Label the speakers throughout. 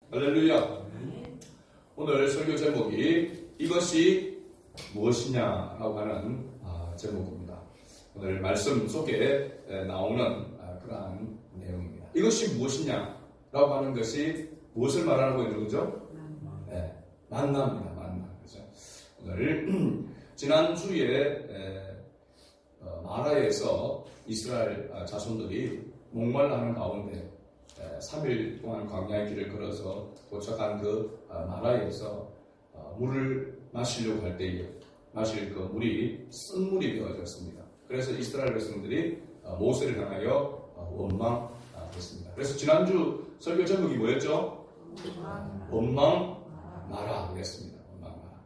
Speaker 1: 할렐루야. 오늘 설교 제목이 이것이 무엇이냐라고 하는 제목입니다. 오늘 말씀 속에 나오는 그러한 내용입니다. 이것이 무엇이냐라고 하는 것이 무엇을 말하고 있는 거죠? 네, 만나입니다. 만나. 그죠? 오늘 지난주에 마라에서 이스라엘 자손들이 목말라하는 가운데 3일 동안 광야의 길을 걸어서 도착한 그 마라에서 물을 마시려고 할 때에 마실 그 물이 쓴물이 되어졌습니다. 그래서 이스라엘 백성들이 모세를 향하여 원망했습니다. 그래서 지난주 설교 제목이 뭐였죠? 원망 마라 그랬습니다. 원망 마라.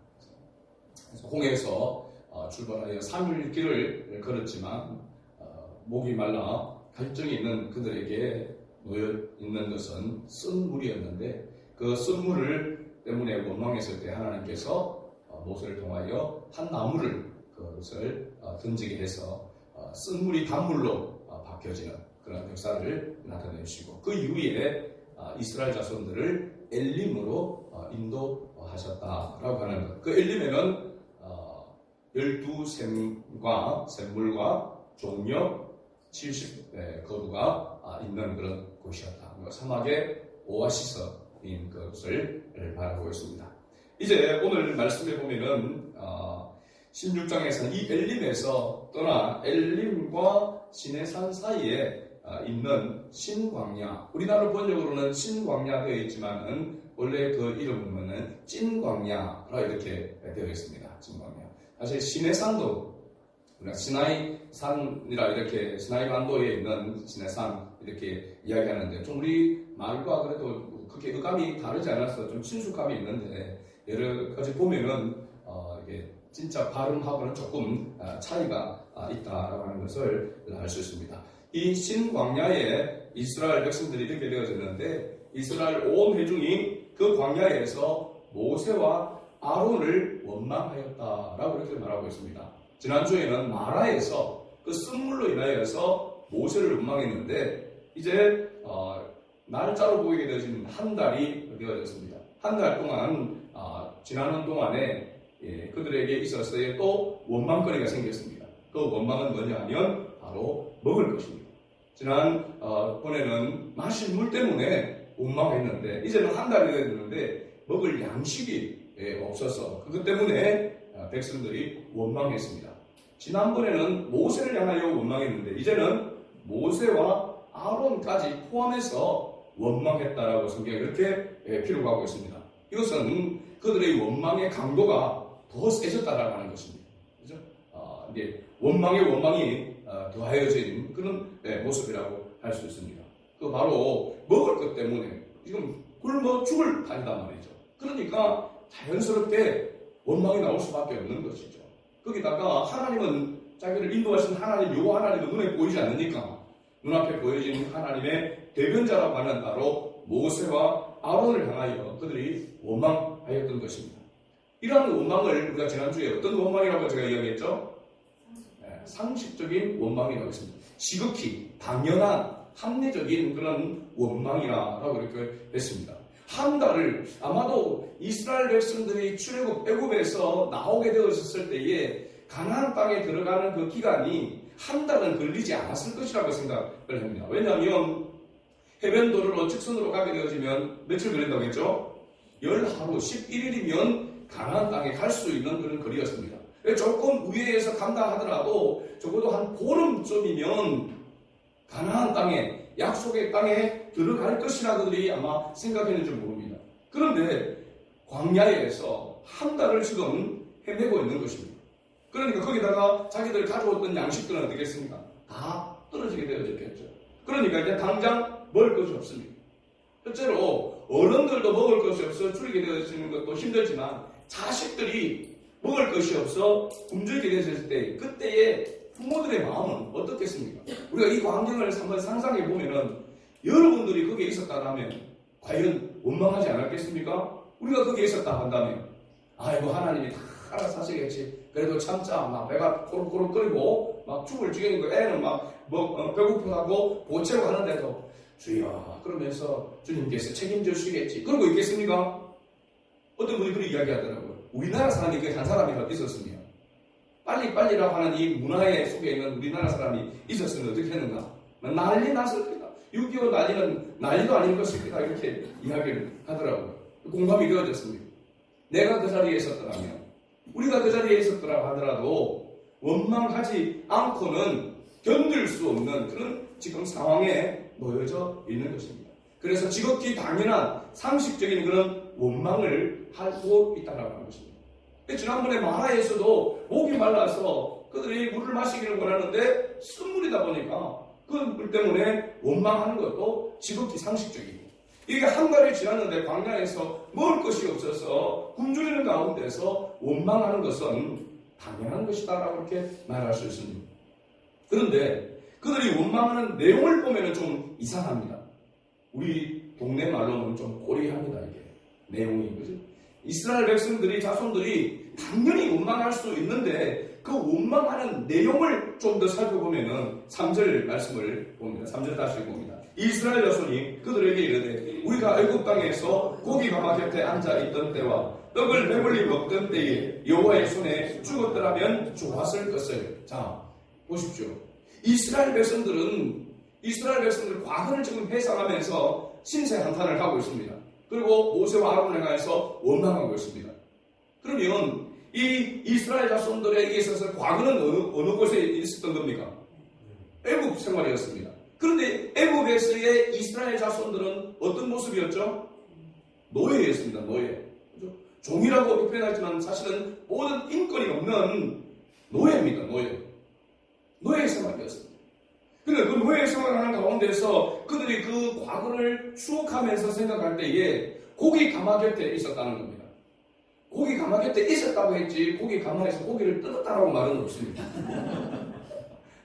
Speaker 1: 그래서 홍해에서 출발하여 3일 길을 걸었지만 목이 말라 갈증이 있는 그들에게 놓여 있는 것은 쓴 물이었는데 그 쓴 물을 때문에 원망했을 때 하나님께서 모세를 통하여 한 나무를 그것을 던지게 해서 쓴 물이 단물로 바뀌어지는 그런 역사를 나타내 주시고 그 이후에 이스라엘 자손들을 엘림으로 인도하셨다라고 하는 것. 그 엘림에는 12샘과 샘물과 종려 70거루가 있는 그런 곳이었다. 사막의 오아시스인 것을 바라보고 있습니다. 이제 오늘 말씀에 보면은 16장에서는 이 엘림에서 떠나 엘림과 시내산 사이에 있는 신광야, 우리나라 번역으로는 신광야 되어 있지만은 원래 그 이름은 찐광야라 이렇게 되어 있습니다. 찐광야. 사실 시내산도 우리가 시나이산이라 이렇게 시나이 반도에 있는 시내산 이렇게 이야기하는데 좀 우리 말과 그래도 그렇게 어감이 다르지 않아서 좀 친숙함이 있는데 여러 가지 보면은 이게 진짜 발음하고는 조금 차이가 있다라고 하는 것을 알 수 있습니다. 이 신광야에 이스라엘 백성들이 이렇게 되어졌는데 이스라엘 온 회중이 그 광야에서 모세와 아론을 원망하였다라고 이렇게 말하고 있습니다. 지난주에는 마라에서 그 쓴물로 인하여서 모세를 원망했는데 이제 날짜로 보이게 되어진 한 달이 되어졌습니다. 한 달 동안 지나는 동안에 그들에게 있어서 또 원망거리가 생겼습니다. 그 원망은 뭐냐 하면 바로 먹을 것입니다. 지난번에는 마실 물 때문에 원망했는데 이제는 한 달이 되었는데 먹을 양식이 없어서 그것 때문에 백성들이 원망했습니다. 지난번에는 모세를 향하여 원망했는데 이제는 모세와 아론까지 포함해서 원망했다라고 성경이 이렇게 기록하고 있습니다. 이것은 그들의 원망의 강도가 더 세졌다라고 하는 것입니다. 그죠? 이게 원망이 더하여진 그런 모습이라고 할 수 있습니다. 그 바로 먹을 것 때문에 지금 굶어 죽을 판이단 말이죠. 그러니까 자연스럽게 원망이 나올 수밖에 없는 것이죠. 거기다가 하나님은 자기를 인도하신 하나님, 요 하나님은 눈에 보이지 않으니까 눈앞에 보여진 하나님의 대변자라고 하는 바로 모세와 아론을 향하여 그들이 원망하였던 것입니다. 이러한 원망을 우리가 지난주에 어떤 원망이라고 제가 이야기했죠? 상식적인 원망이라고 했습니다. 지극히 당연한 합리적인 그런 원망이라고 이렇게 했습니다. 한 달을 아마도 이스라엘 백성들이 출애굽 애굽에서 나오게 되었을 때에 가나안 땅에 들어가는 그 기간이 한 달은 걸리지 않았을 것이라고 생각을 합니다. 왜냐하면 해변도로로 직선으로 가게 되어지면 며칠 걸린다고 했죠? 10하루 11일이면 가나안 땅에 갈 수 있는 그런 거리였습니다. 조금 우회해서 간다 하더라도 적어도 한 보름쯤이면 가나안 땅에 약속의 땅에 들어갈 것이라 그들이 아마 생각했는지 모릅니다. 그런데 광야에서 한 달을 지금 헤매고 있는 것입니다. 그러니까 거기다가 자기들 가져왔던 양식들은 어떻겠습니까? 다 떨어지게 되어졌겠죠. 그러니까 이제 당장 먹을 것이 없습니다. 실제로 어른들도 먹을 것이 없어 줄이게 되어지는 것도 힘들지만 자식들이 먹을 것이 없어 굶주리게 되었을 때 그때의 부모들의 마음은 어떻겠습니까? 우리가 이 광경을 한번 상상해 보면은 여러분들이 거기에 있었다면 과연 원망하지 않았겠습니까? 우리가 거기에 있었다 한다면 아이고 하나님이 다 알아서 하시겠지. 그래도 참자. 막 배가 코록코록 끓이고 막 죽을 지경인 거 애는 막 배고프다고 보채고 하는데도 주여 그러면서 주님께서 책임져 주시겠지. 그러고 있겠습니까? 어떤 분이 그렇게 이야기하더라고요. 우리나라 사람이 그 한 사람이라도 있었으면 빨리빨리라고 하는 이 문화에 속에 있는 우리나라 사람이 있었으면 어떻게 했는가? 난리 났을 거다. 6.25 난리는 난리도 아닐 것입니다. 이렇게 이야기를 하더라고요. 공감이 되어졌습니다. 내가 그 자리에 있었더라면, 우리가 그 자리에 있었더라 하더라도 원망하지 않고는 견딜 수 없는 그런 지금 상황에 놓여져 있는 것입니다. 그래서 지극히 당연한 상식적인 그런 원망을 하고 있다라고 하는 것입니다. 지난번에 마라에서도 목이 말라서 그들이 물을 마시기를 원하는데 쓴물이다 보니까 그 물 때문에 원망하는 것도 지극히 상식적이고, 이게 한 달이 지났는데 광야에서 먹을 것이 없어서 굶주리는 가운데서 원망하는 것은 당연한 것이다라고 이렇게 말할 수 있습니다. 그런데 그들이 원망하는 내용을 보면 좀 이상합니다. 우리 동네 말로는 좀 꼬리합니다. 이게 내용이, 그죠? 이스라엘 백성들이, 자손들이 당연히 원망할 수 있는데 그 원망하는 내용을 좀 더 살펴보면은 3절 말씀을 봅니다. 3절 다시 봅니다. 이스라엘 자손이 그들에게 이르되 우리가 애굽 땅에서 고기 가마 곁에 앉아 있던 때와 떡을 배불리 먹던 때에 여호와의 손에 죽었더라면 좋았을 것을. 자, 보십시오. 이스라엘 백성들 과거를 지금 회상하면서 신세 한탄을 하고 있습니다. 그리고 모세와 아론을 향해서 원망하고 있습니다. 그러면 이 이스라엘 자손들에게 있어서 과거는 어느 곳에 있었던 겁니까? 애굽 생활이었습니다. 그런데 애굽에서의 이스라엘 자손들은 어떤 모습이었죠? 노예였습니다. 노예. 종이라고 표현하지만 사실은 모든 인권이 없는 노예입니다. 노예 생활이었습니다. 그런데 그 노예 생활하는 가운데서 그들이 그 과거를 추억하면서 생각할 때에 고기 가마 곁에 있었다는 겁니다. 고기 가마 곁에 있었다고 했지 고기 가마에서 고기를 뜯었다라고 말은 없습니다.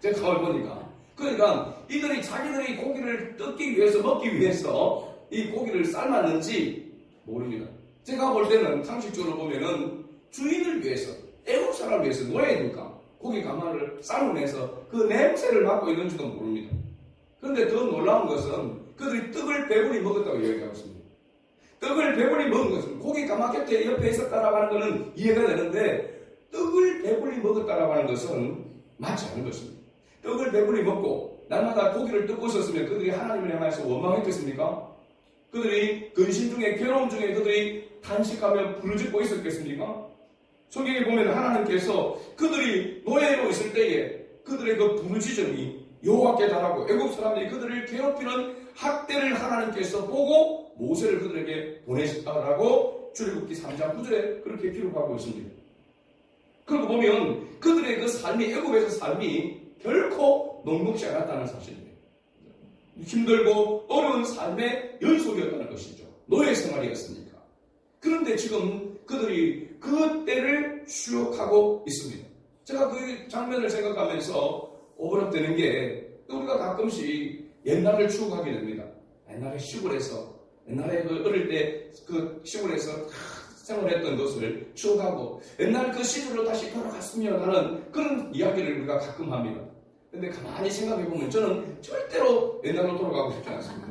Speaker 1: 제가 가만히 보니까. 그러니까 이들이 자기들이 고기를 뜯기 위해서 먹기 위해서 이 고기를 삶았는지 모릅니다. 제가 볼 때는 상식적으로 보면은 주인을 위해서, 애국 사람을 위해서, 노예니까 고기 가마를 삶으면서 그 냄새를 맡고 있는지도 모릅니다. 그런데 더 놀라운 것은 그들이 떡을 배불리 먹었다고 이야기하고 있습니다. 떡을 배불리 먹은 것은 고기 가마 곁에 옆에 있었다라고 하는 것은 이해가 되는데 떡을 배불리 먹었다라고 하는 것은 맞지 않은 것입니다. 떡을 배불리 먹고 날마다 고기를 뜯고 있었으면 그들이 하나님을 향해서 원망했겠습니까? 그들이 근심 중에, 괴로움 중에 그들이 탄식하며 부르짖고 있었겠습니까? 성경에 보면 하나님께서 그들이 노예로 있을 때에 그들의 그 부르짖음이 여호와께 달하고 애굽 사람들이 그들을 괴롭히는 학대를 하나님께서 보고 모세를 그들에게 보내셨다라고 출애굽기 3장 9절에 그렇게 기록하고 있습니다. 그러고 보면 그들의 그 삶이, 애굽에서 삶이 결코 녹록지 않았다는 사실입니다. 힘들고 어려운 삶의 연속이었다는 것이죠. 노예 생활이었으니까. 그런데 지금 그들이 그 때를 추억하고 있습니다. 제가 그 장면을 생각하면서 오버랩되는 게 우리가 가끔씩 옛날을 추억하게 됩니다. 옛날에 시골에서, 옛날에 그 어릴 때 그 시골에서 생활했던 것을 추억하고 옛날 그 시절로 다시 돌아갔으면 하는 그런 이야기를 우리가 가끔 합니다. 근데 가만히 생각해보면 저는 절대로 옛날로 돌아가고 싶지 않습니다.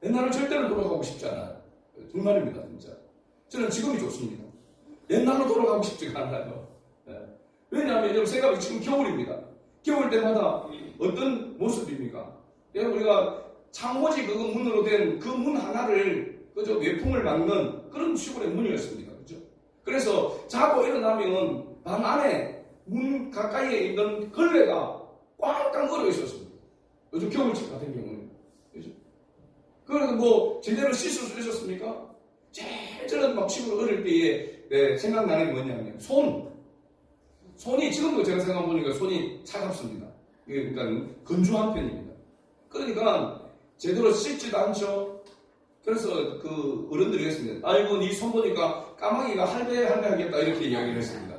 Speaker 1: 옛날로 절대로 돌아가고 싶지 않아요. 정말입니다, 진짜. 저는 지금이 좋습니다. 옛날로 돌아가고 싶지가 않아요. 왜냐하면 여러분 생각이 지금 겨울입니다. 겨울 때마다 어떤 모습입니까? 우리가 창호지 그 문으로 된 그 문 하나를 그저 외풍을 막는 그런 시골의 문이었습니다. 그죠? 그래서 자고 일어나면 방 안에 문 가까이에 있는 걸레가 꽝꽝 얼어 있었습니다. 요즘 겨울철 같은 경우는. 그죠? 그래서 뭐 제대로 씻을 수 있었습니까? 제일 저는 막 시골 어릴 때에 생각나는 게 뭐냐면 손이 지금도 제가 생각해보니까 손이 차갑습니다. 그러니까 건조한 편입니다. 그러니까 제대로 씻지도 않죠. 그래서 그 어른들이 했습니다. 아이고 네 손 보니까 까마귀가 할배하겠다 이렇게 이야기를 했습니다.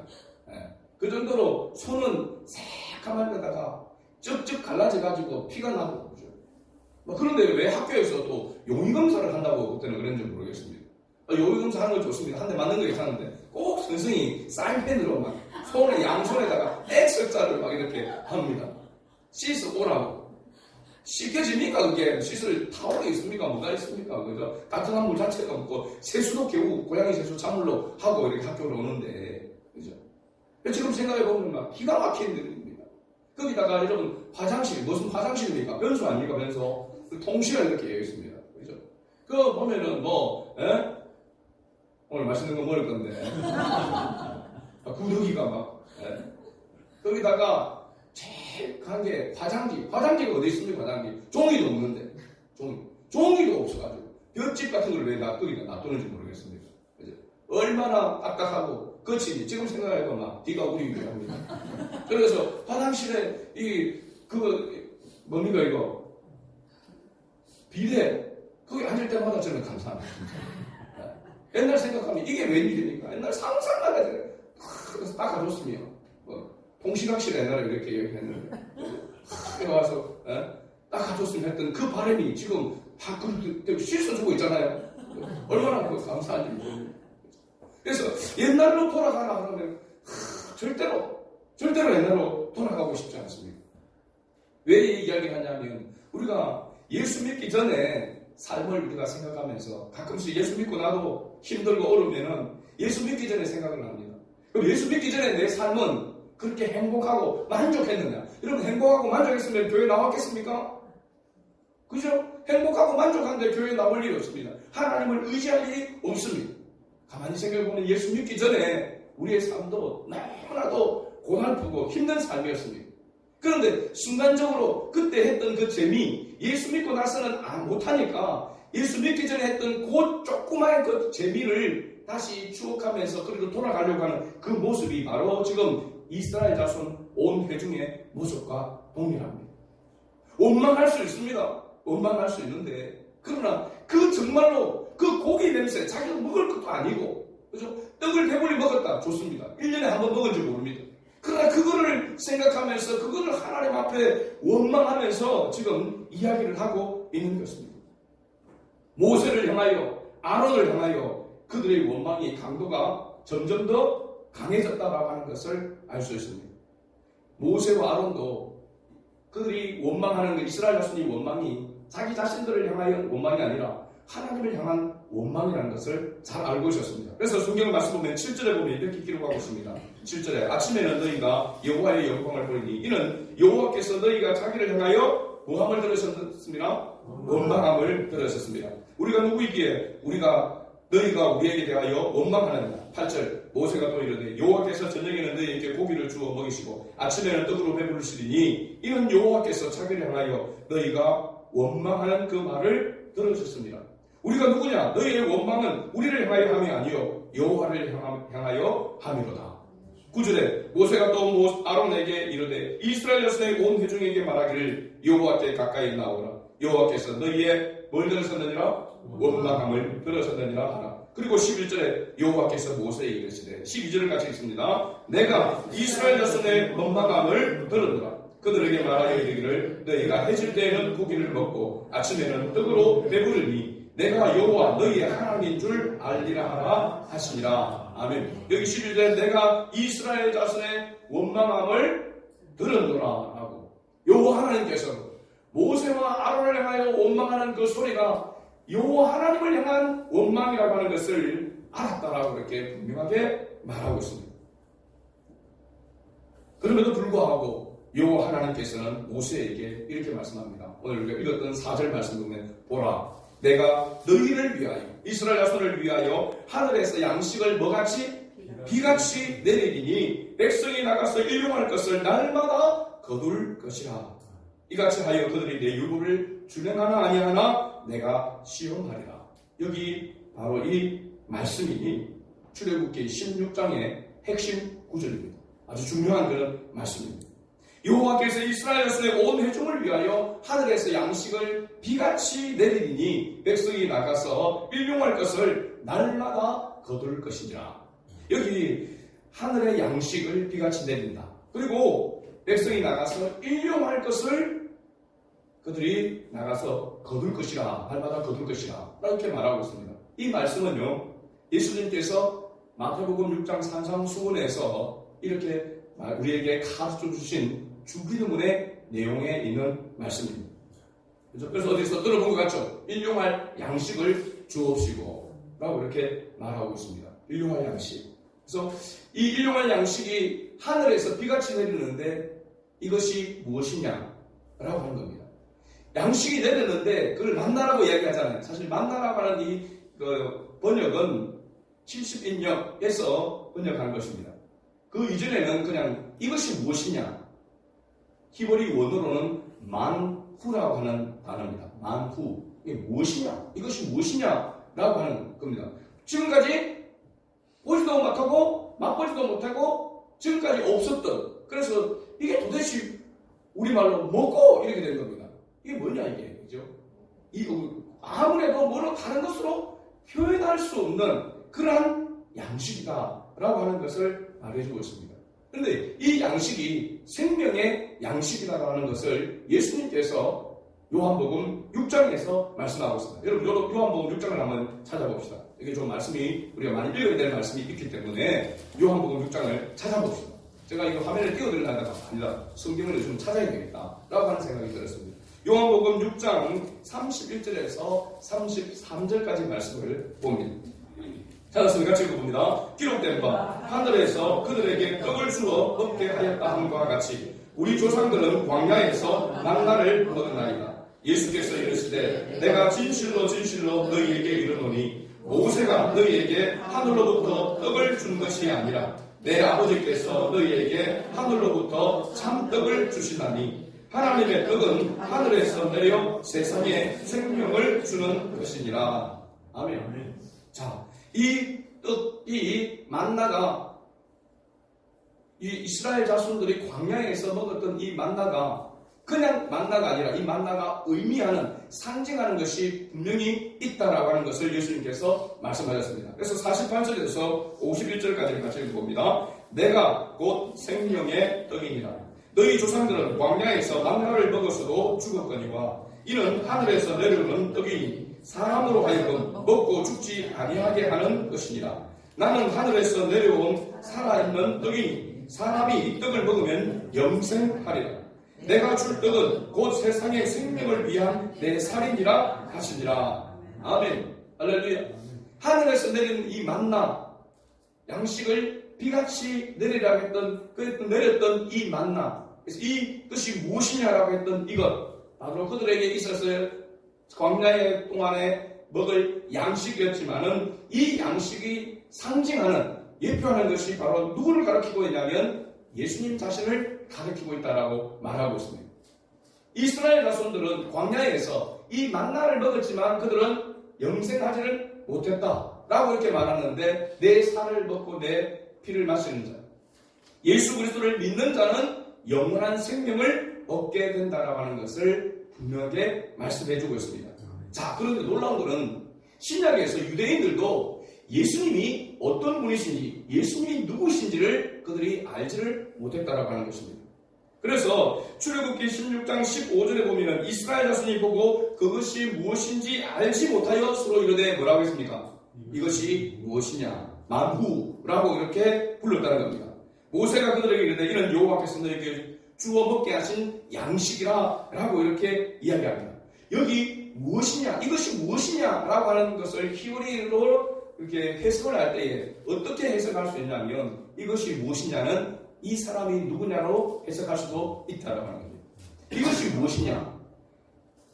Speaker 1: 그 정도로 손은 새까만 데다가 쩍쩍 갈라져가지고 피가 나고 그죠. 그런데 왜 학교에서 또 용의검사를 한다고 그때는 그런지 모르겠습니다. 용의검사 하는 거 좋습니다. 한 대 맞는 거 괜찮은데 꼭 선생이 사인펜으로 막 손에 양손에다가 X자를 막 이렇게 합니다. 씻어 오라고. 씻겨집니까? 그게 씻을 타월이 있습니까? 뭐가 있습니까? 그죠? 따뜻한 물 자체가 없고 세수도 겨우 고양이 세수 찬물로 하고 이렇게 학교로 오는데, 그죠? 지금 생각해 보면 막 기가 막힌 일입니다. 거기다가 여러분 화장실 무슨 화장실입니까? 변소 아닙니까? 변소 통시가 이렇게 되어 있습니다. 그죠? 그거 보면은 오늘 맛있는 거 먹을 건데 구더기가 막 거기다가 제일 간 게 화장지가 어디 있습니까? 화장지 종이도 없는데 종이도 없어가지고 볏짚 같은 걸 왜 거기다 놔두는지 모르겠습니다. 그죠? 얼마나 딱딱하고 그렇지 지금 생각해도 막 뒤가 우리기도 합니다. 그래서 화장실에 뭡니까 이거 비데 거기 앉을 때마다 저는 감사합니다. 진짜. 옛날 생각하면 이게 웬일입니까? 옛날 상상만 해도 그래서 딱 가졌으면 통시각실 옛날에 이렇게 얘기했는데 와서 딱 가졌으면 했던 그 바람이 지금 다 씻어주고 있잖아요. 얼마나 감사한지 모릅니다. 그래서 옛날로 돌아가라 하면 절대로 옛날로 돌아가고 싶지 않습니다. 왜 이 이야기를 하냐면 우리가 예수 믿기 전에 삶을 우리가 생각하면서 가끔씩 예수 믿고 나도 힘들고 어려우면은 예수 믿기 전에 생각을 합니다. 그럼 예수 믿기 전에 내 삶은 그렇게 행복하고 만족했느냐? 여러분 행복하고 만족했으면 교회 나왔겠습니까? 그죠? 행복하고 만족한데 교회 나올 일이 없습니다. 하나님을 의지할 일이 없습니다. 가만히 생각해보면 예수 믿기 전에 우리의 삶도 너무나도 고달프고 힘든 삶이었습니다. 그런데 순간적으로 그때 했던 그 재미, 예수 믿고 나서는 못하니까 예수 믿기 전에 했던 그 조그마한 그 재미를 다시 추억하면서 그리고 돌아가려고 하는 그 모습이 바로 지금 이스라엘 자손 온 회중의 모습과 동일합니다. 원망할 수 있습니다. 원망할 수 있는데 그러나 그 정말로 그 고기 냄새 자기가 먹을 것도 아니고 그죠? 떡을 배불리 먹었다 좋습니다. 1년에 한 번 먹은지 모릅니다. 그러나 그거를 생각하면서 그거를 하나님 앞에 원망하면서 지금 이야기를 하고 있는 것입니다. 모세를 향하여 아론을 향하여 그들의 원망이 강도가 점점 더 강해졌다라고 하는 것을 알 수 있습니다. 모세와 아론도 그들이 원망하는 이스라엘 자손의 원망이 자기 자신들을 향하여 원망이 아니라 하나님을 향한 원망이라는 것을 잘 알고 있었습니다. 그래서 성경 말씀 보면 7절에 보면 이렇게 기록하고 있습니다. 7절에 아침에는 너희가 여호와의 영광을 보리니 이는 여호와께서 너희가 자기를 향하여 뭐함을 들으셨습니다. 원망함을 들으셨습니다. 우리가 누구이기에 너희가 우리에게 대하여 원망하느냐. 8절 모세가 또 이르되 여호와께서 저녁에는 너희에게 고기를 주어 먹이시고 아침에는 떡으로 배부르시리니 이는 여호와께서 자기를 향하여 너희가 원망하는 그 말을 들으셨습니다. 우리가 누구냐? 너희의 원망은 우리를 향하여 함이 아니요 여호와를 향하여 함이로다. 9절에 모세가 또 아론에게 이르되 이스라엘 자손의 온 회중에게 말하기를 여호와께 가까이 나오라. 여호와께서 너희의 뭘 들으셨느니라? 원망함을 들으셨느니라 하라. 그리고 11절에 여호와께서 모세에게 이르시되 12절을 같이 읽습니다. 내가 이스라엘 자손의 원망함을 들었노라. 그들에게 말하여 이르기를 너희가 해질 때에는 고기를 먹고 아침에는 떡으로 배부르니 내가 여호와 너희의 하나님인 줄 알리라 하라 하시니라. 아멘. 여기 11절에 내가 이스라엘 자손의 원망함을 들었노라 하고 여호와 하나님께서 모세와 아론을 향하여 원망하는 그 소리가 여호와 하나님을 향한 원망이라고 하는 것을 알았다라고 이렇게 분명하게 말하고 있습니다. 그럼에도 불구하고 여호와 하나님께서는 모세에게 이렇게 말씀합니다. 오늘 우리가 읽었던 4절 말씀 보면 보라 내가 너희를 위하여 이스라엘 자손을 위하여 하늘에서 양식을 뭐같이 비같이 내리리니 백성이 나가서 일용할 것을 날마다 거둘 것이라. 이같이 하여 그들이 내 율법을 준행하나 아니하나 내가 시험하리라. 여기 바로 이 말씀이 출애굽기 16장의 핵심 구절입니다. 아주 중요한 그런 말씀입니다. 여호와께서 이스라엘 자손의 온 회중을 위하여 하늘에서 양식을 비같이 내리니 백성이 나가서 일용할 것을 날마다 거둘 것이니라. 여기 하늘의 양식을 비같이 내린다. 그리고 백성이 나가서 일용할 것을 그들이 나가서 거둘 것이라. 날마다 거둘 것이라. 이렇게 말하고 있습니다. 이 말씀은요 예수님께서 마태복음 6장 산상수훈에서 이렇게 우리에게 가르쳐 주신 주기도문의 내용에 있는 말씀입니다. 그래서 어디서 들어본 것 같죠? 일용할 양식을 주옵시고 라고 이렇게 말하고 있습니다. 일용할 양식. 그래서 이 일용할 양식이 하늘에서 비같이 내리는데 이것이 무엇이냐 라고 하는 겁니다. 양식이 내렸는데 그걸 만나라고 이야기하잖아요. 사실 만나라고 하는 이 번역은 70인역에서 번역한 것입니다. 그 이전에는 그냥 이것이 무엇이냐, 히브리 원어로는 만후라고 하는 단어입니다. 만후. 이게 무엇이냐, 이것이 무엇이냐라고 하는 겁니다. 지금까지 보지도 못하고 맛보지도 못하고 지금까지 없었던, 그래서 이게 도대체 우리말로 먹고 이렇게 된 겁니다. 이게 뭐냐 이게, 그죠? 아무래도 뭐로 다른 것으로 표현할 수 없는 그러한 양식이다라고 하는 것을 말해주고 있습니다. 그런데 이 양식이 생명의 양식이라고 하는 것을 예수님께서 요한복음 6장에서 말씀하고 있습니다. 여러분 요한복음 6장을 한번 찾아봅시다. 이게 좀 말씀이 우리가 많이 읽어야 될 말씀이 있기 때문에 요한복음 6장을 찾아봅시다. 제가 이거 화면에 띄워드리려다가 아니라 성경을 좀 찾아야 되겠다라고 하는 생각이 들었습니다. 요한복음 6장 31절에서 33절까지 말씀을 봅니다. 찾았으면 같이 읽어봅니다. 기록된 바 하늘에서 그들에게 떡을 주어 먹게 하였다 함과 같이 우리 조상들은 광야에서 만나를 먹었나이다. 예수께서 이르시되 내가 진실로 진실로 너희에게 이르노니 모세가 너희에게 하늘로부터 떡을 준 것이 아니라 내 아버지께서 너희에게 하늘로부터 참떡을 주시나니 하나님의 떡은 하늘에서 내려 세상에 생명을 주는 것이니라. 아멘. 자, 이 떡, 이 만나가, 이 이스라엘 자손들이 광야에서 먹었던 이 만나가 그냥 만나가 아니라 이 만나가 의미하는, 상징하는 것이 분명히 있다라고 하는 것을 예수님께서 말씀하셨습니다. 그래서 48절에서 51절까지 같이 읽어봅니다. 내가 곧 생명의 떡이니라. 너희 조상들은 광야에서 만나를 먹었어도 죽었거니와 이는 하늘에서 내려오는 떡이니 사람으로 하여금 먹고 죽지 아니하게 하는 것이니라. 나는 하늘에서 내려온 살아있는 떡이니 사람이 이 떡을 먹으면 영생하리라. 내가 줄 떡은 곧 세상의 생명을 위한 내 살이니라 하시니라. 아멘. 할렐루야. 하늘에서 내린 이 만나, 양식을 비같이 내리라 했던, 내렸던 이 만나, 그래서 이것이 무엇이냐라고 했던 이것, 바로 그들에게 있어서 광야의 동안에 먹을 양식이었지만은 이 양식이 상징하는, 예표하는 것이 바로 누구를 가리키고 있냐면 예수님 자신을 가리키고 있다라고 말하고 있습니다. 이스라엘 자손들은 광야에서 이 만나를 먹었지만 그들은 영생하지를 못했다라고 이렇게 말하는데, 내 살을 먹고 내 피를 마시는 자, 예수 그리스도를 믿는 자는 영원한 생명을 얻게 된다라고 하는 것을 분명하게 말씀해주고 있습니다. 자, 그런데 놀라운 것은 신약에서 유대인들도 예수님이 어떤 분이신지, 예수님이 누구신지를 그들이 알지를 못했다라고 하는 것입니다. 그래서 출애굽기 16장 15절에 보면 이스라엘 자손이 보고 그것이 무엇인지 알지 못하여 서로 이르되 뭐라고 했습니까? 이것이 무엇이냐? 만후라고 이렇게 불렀다는 겁니다. 모세가 그들에게 이르되 이는 여호와께서 너에게 주어 먹게 하신 양식이라 라고 이렇게 이야기합니다. 여기 무엇이냐, 이것이 무엇이냐라고 하는 것을 히브리어로 이렇게 해석을 할 때에 어떻게 해석할 수 있냐면, 이것이 무엇이냐는 이 사람이 누구냐로 해석할 수도 있다고 하는 겁니다. 이것이 무엇이냐?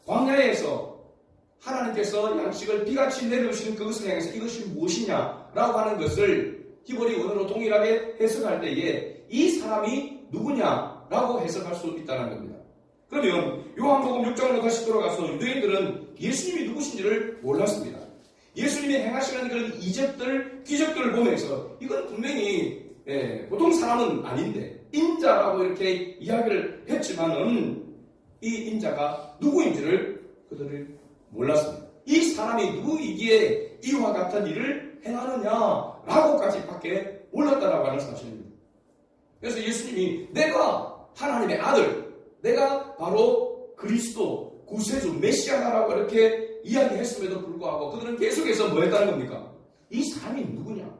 Speaker 1: 광야에서 하나님께서 양식을 비같이 내려오시는 그것을 향해서 이것이 무엇이냐라고 하는 것을 히브리 원어로 동일하게 해석할 때에 이 사람이 누구냐라고 해석할 수 있다는 겁니다. 그러면 요한복음 6장으로 다시 돌아가서 유대인들은 예수님이 누구신지를 몰랐습니다. 예수님이 행하시는 그런 이적들, 기적들을 보면서 이건 분명히 보통 사람은 아닌데 인자라고 이렇게 이야기를 했지만은 이 인자가 누구인지를 그들을 몰랐습니다. 이 사람이 누구이기에 이와 같은 일을 행하느냐라고까지 밖에 몰랐다라고 하는 사실입니다. 그래서 예수님이 내가 하나님의 아들, 내가 바로 그리스도, 구세주, 메시아다라고 이렇게 이야기했음에도 불구하고 그들은 계속해서 뭐 했다는 겁니까? 이 사람이 누구냐?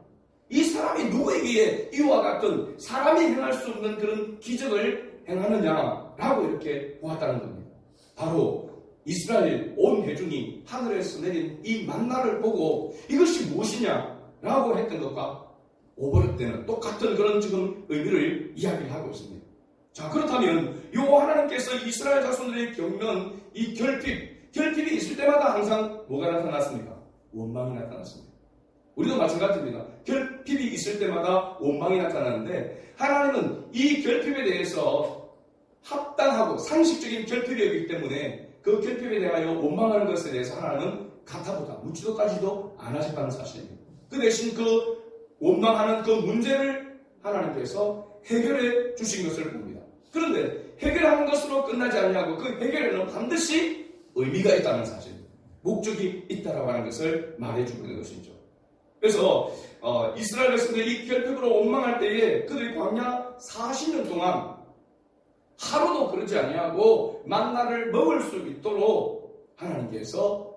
Speaker 1: 이 사람이 누구에게 이와 같은 사람이 행할 수 없는 그런 기적을 행하느냐라고 이렇게 보았다는 겁니다. 바로 이스라엘 온 회중이 하늘에서 내린 이 만나를 보고 이것이 무엇이냐라고 했던 것과 오버랩되는 똑같은 그런 지금 의미를 이야기를 하고 있습니다. 자, 그렇다면 요 하나님께서 이스라엘 자손들이 겪는 이 결핍이 있을 때마다 항상 뭐가 나타났습니까? 원망이 나타났습니다. 우리도 마찬가지입니다. 결핍이 있을 때마다 원망이 나타나는데 하나님은 이 결핍에 대해서 합당하고 상식적인 결핍이었기 때문에 그 결핍에 대하여 원망하는 것에 대해서 하나님은 가타부타 묻지도 따지도 안 하셨다는 사실입니다. 그 대신 그 원망하는 그 문제를 하나님께서 해결해 주신 것을 봅니다. 그런데 해결하는 것으로 끝나지 않냐고 그 해결에는 반드시 의미가 있다는 사실입니다. 목적이 있다라고 하는 것을 말해주고 있는 것이죠. 그래서 이스라엘 백성들이 이 결핍으로 원망할 때에 그들이 광야 40년 동안 하루도 그러지 아니하고 만나를 먹을 수 있도록 하나님께서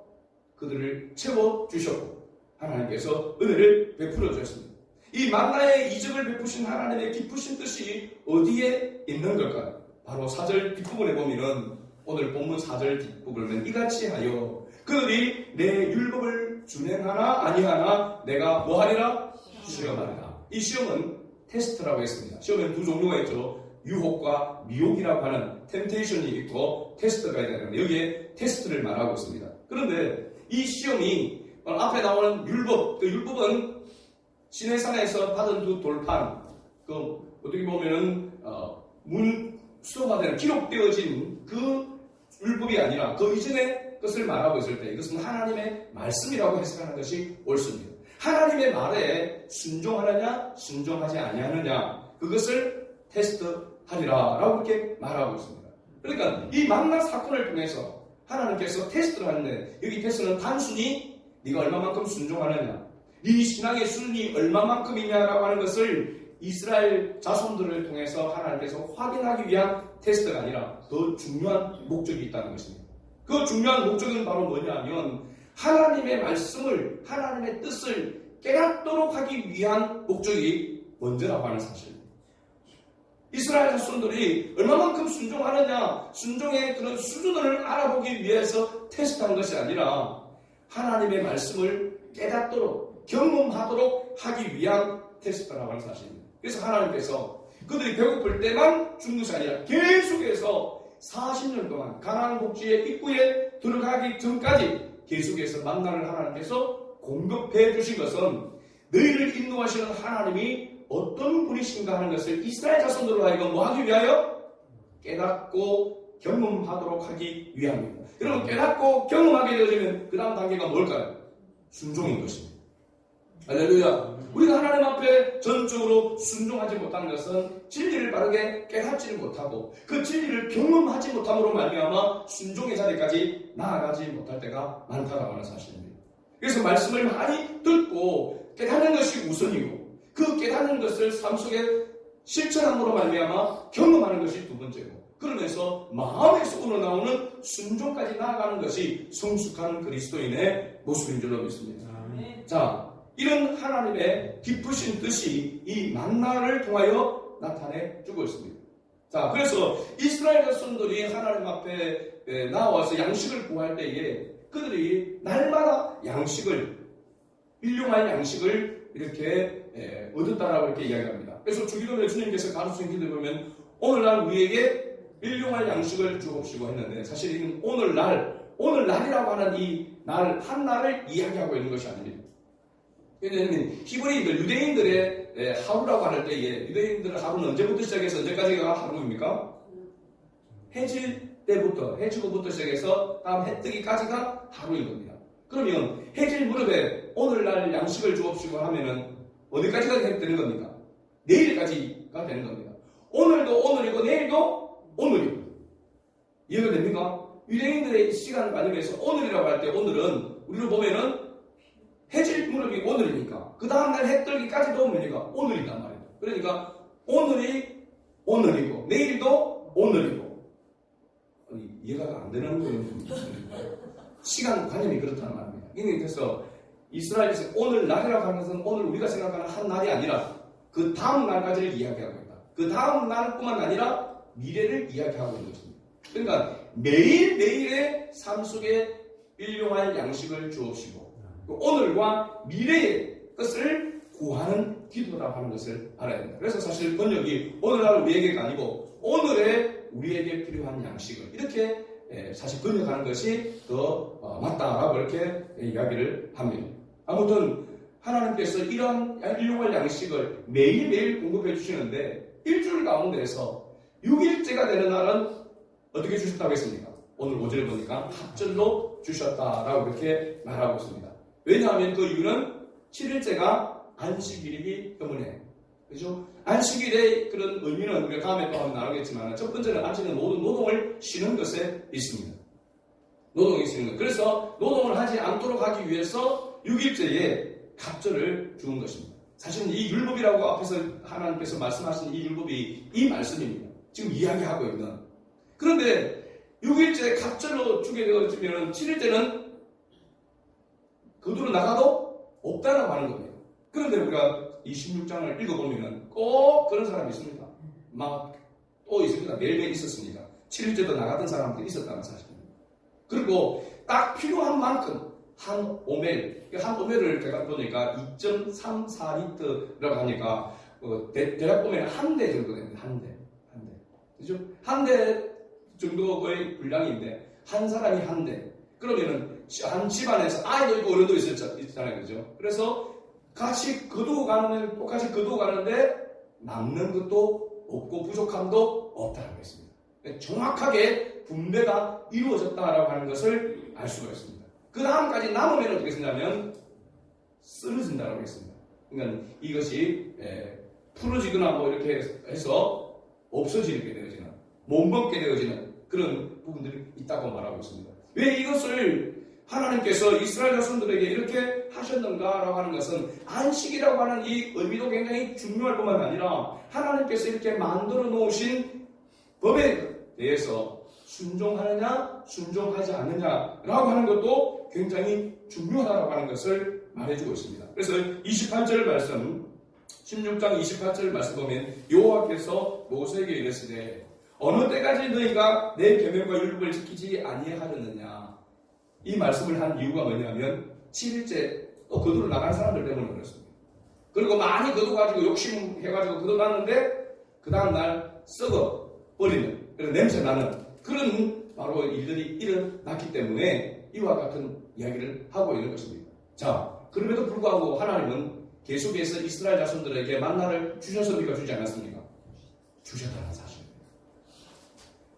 Speaker 1: 그들을 채워주셨고 하나님께서 은혜를 베풀어 주셨습니다. 이 만나의 이적을 베푸신 하나님의 기쁘신 뜻이 어디에 있는 걸까요? 바로 4절 뒷부분에 보면은 오늘 본문 4절 뒷부분은 이같이 하여 그들이 내 율법을 준행하나 아니하나 내가 뭐하리라? 시험하리라. 이 시험은 테스트라고 했습니다. 시험에는 두 종류가 있죠. 유혹과 미혹이라고 하는 템테이션이 있고 테스트가 있는데 여기에 테스트를 말하고 있습니다. 그런데 이 시험이 앞에 나오는 율법, 그 율법은 시내산에서 받은 두 돌판, 그 어떻게 보면은 문서화되는 기록되어진 그 율법이 아니라 그 이전의 것을 말하고 있을 때 이것은 하나님의 말씀이라고 해석하는 것이 옳습니다. 하나님의 말에 순종하느냐 순종하지 아니하느냐 그것을 테스트하리라라고 이렇게 말하고 있습니다. 그러니까 이 만나 사건을 통해서 하나님께서 테스트를 하는데 여기 테스트는 단순히 네가 얼마만큼 순종하느냐 네 신앙의 수준이 얼마만큼이냐라고 하는 것을 이스라엘 자손들을 통해서 하나님께서 확인하기 위한 테스트가 아니라 더 중요한 목적이 있다는 것입니다. 그 중요한 목적은 바로 뭐냐면 하나님의 말씀을 하나님의 뜻을 깨닫도록 하기 위한 목적이 먼저라고 하는 사실입니다. 이스라엘 자손들이 얼마만큼 순종하느냐 순종의 그런 수준을 알아보기 위해서 테스트한 것이 아니라 하나님의 말씀을 깨닫도록 경험하도록 하기 위한 테스트라고 하는 사실입니다. 그래서 하나님께서 그들이 배고플 때만 준 것이 아니라 계속해서 40년 동안 가나안 복지의 입구에 들어가기 전까지 계속해서 만나를 하나님께서 공급해 주신 것은 너희를 인도하시는 하나님이 어떤 분이신가 하는 것을 이스라엘 자손들로 하여금 뭐하기 위하여? 깨닫고 경험하도록 하기 위함입니다. 여러분 깨닫고 경험하게 되어지면 그 다음 단계가 뭘까요? 순종인 것입니다. 할렐루야. 우리가 하나님 앞에 전적으로 순종하지 못하는 것은 진리를 바르게 깨닫지 못하고 그 진리를 경험하지 못함으로 말미암아 순종의 자리까지 나아가지 못할 때가 많다고 하는 사실입니다. 그래서 말씀을 많이 듣고 깨닫는 것이 우선이고 그 깨닫는 것을 삶 속에 실천함으로 말미암아 경험하는 것이 두 번째고 그러면서 마음에서 우러나오는 순종까지 나아가는 것이 성숙한 그리스도인의 모습인 줄로 믿습니다. 자, 이런 하나님의 기쁘신 뜻이 이 만나를 통하여 나타내 주고 있습니다. 자, 그래서 이스라엘 자손들이 하나님 앞에 나와서 양식을 구할 때에 그들이 날마다 양식을 일용할 양식을 이렇게 얻었다라고 이렇게 이야기합니다. 그래서 주기도문에 주님께서 가르치신 기도를 보면 오늘날 우리에게 일용할 양식을 주옵시고 했는데 사실 오늘날이라고 하는 이 날 한 날을 이야기하고 있는 것이 아닙니다. 왜냐하면 히브리인들, 유대인들의 하루라고 할 때에 유대인들의 하루는 언제부터 시작해서 언제까지가 하루입니까? 해질 때부터, 해지고부터 시작해서 다음 해 뜨기까지가 하루인 겁니다. 그러면 해질 무렵에 오늘날 양식을 주옵시고 하면은 어디까지가 되는 겁니까? 내일까지가 되는 겁니다. 오늘도 오늘이고 내일도 오늘이고. 이해가 됩니까? 유대인들의 시간 관념에서 오늘이라고 할 때 오늘은 우리로 보면은 해질 무렵이 오늘이니까 그 다음날 해 뜨기까지도 뭡니까? 오늘이단 말이에요. 그러니까 오늘이 오늘이고 내일도 오늘이고 이해가 안 되는 거예요. 시간 관념이 그렇다는 말입니다. 그래서 이스라엘에서 오늘날이라고 하는 것은 오늘 우리가 생각하는 한 날이 아니라 그 다음 날까지를 이야기하고 있다. 그 다음 날뿐만 아니라 미래를 이야기하고 있는 것입니다. 그러니까 매일매일의 삶 속에 일용할 양식을 주옵시고 오늘과 미래의 것을 구하는 기도라고 하는 것을 알아야 됩니다. 그래서 사실 번역이 오늘날 우리에게가 아니고 오늘의 우리에게 필요한 양식을 이렇게 사실 번역하는 것이 더 맞다라고 이렇게 이야기를 합니다. 아무튼 하나님께서 이런 일용할 양식을 매일매일 공급해 주시는데 일주일 가운데서 6일째가 되는 날은 어떻게 주셨다고 했습니까? 오늘 5절에 보니까 합절로 주셨다라고 이렇게 말하고 있습니다. 왜냐하면 그 이유는 7일째가 안식일이기 때문에. 그죠? 안식일의 그런 의미는 우리가 다음에 또 한번 나누겠지만 첫 번째는 안식일은 모든 노동을 쉬는 것에 있습니다. 노동이 쉬는 것. 그래서 노동을 하지 않도록 하기 위해서 6일째에 갑절을 주은 것입니다. 사실은 이 율법이라고 앞에서 하나님께서 말씀하신 이 율법이 이 말씀입니다. 지금 이야기하고 있는. 그런데 6일째 갑절로 주게 되어지면 7일째는 거두로 나가도 없다라고 하는 겁니다. 그런데 우리가 26장을 읽어보면 꼭 그런 사람이 있습니다. 막 또 있습니다. 매일매일 있었습니다. 7일째도 나갔던 사람들이 있었다는 사실입니다. 그리고 딱 필요한 만큼 한 오멜, 한 오멜을 제가 보니까 2.34리터라고 하니까 대략 보면 한 대 정도 됩니다. 한 대. 그죠? 한 대 정도의 분량인데 한 사람이 한 대. 그러면은 한 집안에서 아이도 있고 어른도 있잖아요. 그죠? 그래서 같이 거두고 가는, 똑같이 거두고 가는데 남는 것도 없고 부족함도 없다고 했습니다. 정확하게 분배가 이루어졌다라고 하는 것을 알 수가 있습니다. 그 다음까지 남으면 어떻게 쓰냐면 쓰러진다고 했습니다. 그러니까 이것이 풀어지거나 뭐 이렇게 해서 없어지게 되어지는, 못 먹게 되어지는 그런 부분들이 있다고 말하고 있습니다. 왜 이것을 하나님께서 이스라엘 자손들에게 이렇게 하셨는가라고 하는 것은 안식이라고 하는 이 의미도 굉장히 중요할 뿐만 아니라 하나님께서 이렇게 만들어 놓으신 법에 대해서 순종하느냐 순종하지 않느냐라고 하는 것도 굉장히 중요하다고 하는 것을 말해주고 있습니다. 그래서 28절 말씀 16장 28절 말씀 보면 여호와께서 모세에게 이르시되 어느 때까지 너희가 내 계명과 율법을 지키지 아니하려느냐. 이 말씀을 한 이유가 뭐냐면 7일째 또 거두러 나간 사람들 때문에 그렇습니다. 그리고 많이 거두가지고 욕심해가지고 거두놨는데 그 다음날 썩어 버리는 그런 냄새나는 그런 바로 일들이 일어났기 때문에 이와 같은 이야기를 하고 있는 것입니다. 자, 그럼에도 불구하고 하나님은 계속해서 이스라엘 자손들에게 만나를 주셨습니까? 주지 않았습니까? 주셨다는 사실입니다.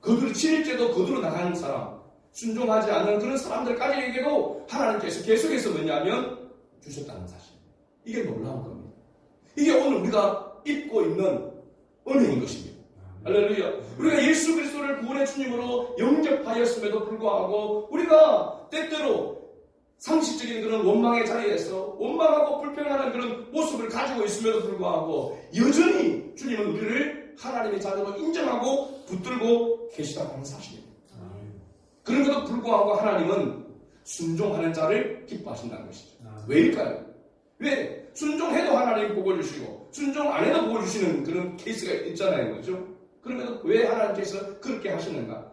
Speaker 1: 그들 7일째도 거두러 나가는 사람, 순종하지 않는 그런 사람들까지에게도 하나님께서 계속해서 뭐냐면 주셨다는 사실. 이게 놀라운 겁니다. 이게 오늘 우리가 입고 있는 은혜인 것입니다. 할렐루야. 우리가 예수 그리스도를 구원의 주님으로 영접하였음에도 불구하고 우리가 때때로 상식적인 그런 원망의 자리에서 원망하고 불평하는 그런 모습을 가지고 있음에도 불구하고 여전히 주님은 우리를 하나님의 자녀로 인정하고 붙들고 계시다고 하는 사실입니다. 그런데도 불구하고 하나님은 순종하는 자를 기뻐하신다는 것이죠. 왜일까요? 왜? 순종해도 하나님 복을 주시고 순종 안 해도 복을 주시는 그런 케이스가 있잖아요. 그렇죠? 그러면 왜 하나님께서 그렇게 하시는가?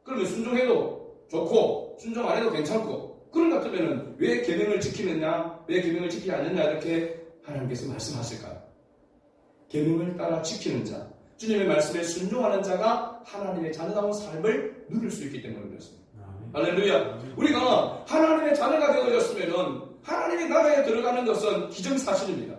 Speaker 1: 그러면 순종해도 좋고 순종 안 해도 괜찮고 그런 것 같으면 왜 계명을 지키느냐, 왜 계명을 지키지 않느냐 이렇게 하나님께서 말씀하실까요? 계명을 따라 지키는 자, 주님의 말씀에 순종하는 자가 하나님의 자녀다운 삶을 누릴 수 있기 때문에 그렇습니다. 할렐루야. 우리가 하나님의 자녀가 되어졌으면 하나님의 나라에 들어가는 것은 기정사실입니다.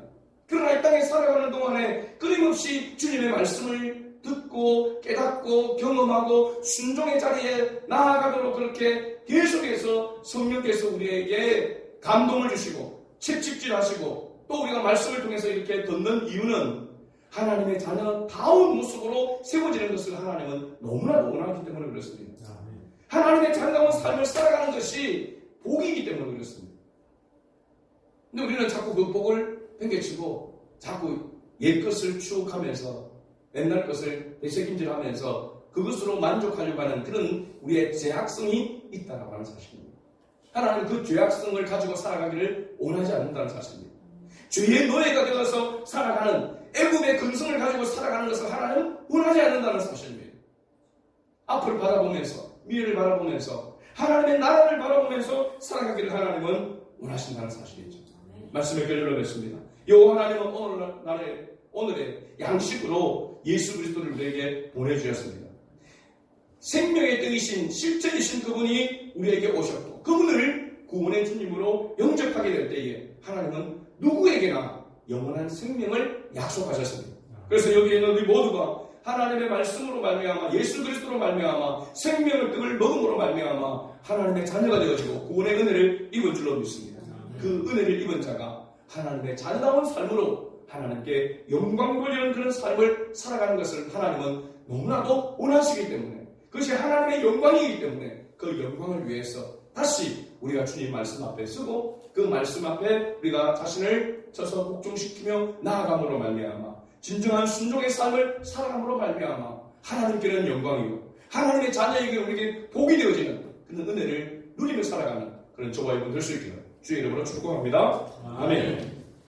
Speaker 1: 그러나 이 땅에 살아가는 동안에 끊임없이 주님의 말씀을 듣고 깨닫고 경험하고 순종의 자리에 나아가도록 그렇게 계속해서 성령께서 우리에게 감동을 주시고 채찍질하시고 또 우리가 말씀을 통해서 이렇게 듣는 이유는 하나님의 자녀다운 모습으로 세워지는 것을 하나님은 너무나 원하기 때문에 그렇습니다. 하나님의 자녀다운 삶을 살아가는 것이 복이기 때문에 그렇습니다. 근데 우리는 자꾸 그 복을 팽개치고 자꾸 옛 것을 추억하면서 옛날 것을 되새김질하면서 그것으로 만족하려고 하는 그런 우리의 죄악성이 있다라고 하는 사실입니다. 하나님은 그 죄악성을 가지고 살아가기를 원하지 않는다는 사실입니다. 죄의 노예가 되어서 살아가는 애굽의 근성을 가지고 살아가는 것을 하나님은 원하지 않는다는 사실입니다. 앞을 바라보면서 미래를 바라보면서 하나님의 나라를 바라보면서 살아가기를 하나님은 원하신다는 사실이죠. 말씀의 결론을 맺습니다. 여호와 하나님은 오늘의 양식으로 예수 그리스도를 우리에게 보내주셨습니다. 생명의 등이신 실제이신 그분이 우리에게 오셨고 그분을 구원의 주님으로 영접하게 될 때에 하나님은 누구에게나 영원한 생명을 약속하셨습니다. 그래서 여기 있는 우리 모두가 하나님의 말씀으로 말미암아 예수 그리스도로 말미암아 생명의 떡을 먹음으로 말미암아 하나님의 자녀가 되어지고 구원의 은혜를 입은 줄로 믿습니다. 그 은혜를 입은 자가 하나님의 자녀다운 삶으로 하나님께 영광 돌리는 그런 삶을 살아가는 것을 하나님은 너무나도 원하시기 때문에 그것이 하나님의 영광이기 때문에 그 영광을 위해서 다시 우리가 주님 말씀 앞에 서고 그 말씀 앞에 우리가 자신을 쳐서 복종시키며 나아감으로 말미암아 진정한 순종의 삶을 살아감으로 말미암아 하나님께는 영광이고 하나님의 자녀에게 우리에게 복이 되어지는 그런 은혜를 누리며 살아가는 그런 저와 여러분 될 수 있기를 주의 이름으로 축복합니다. 아멘.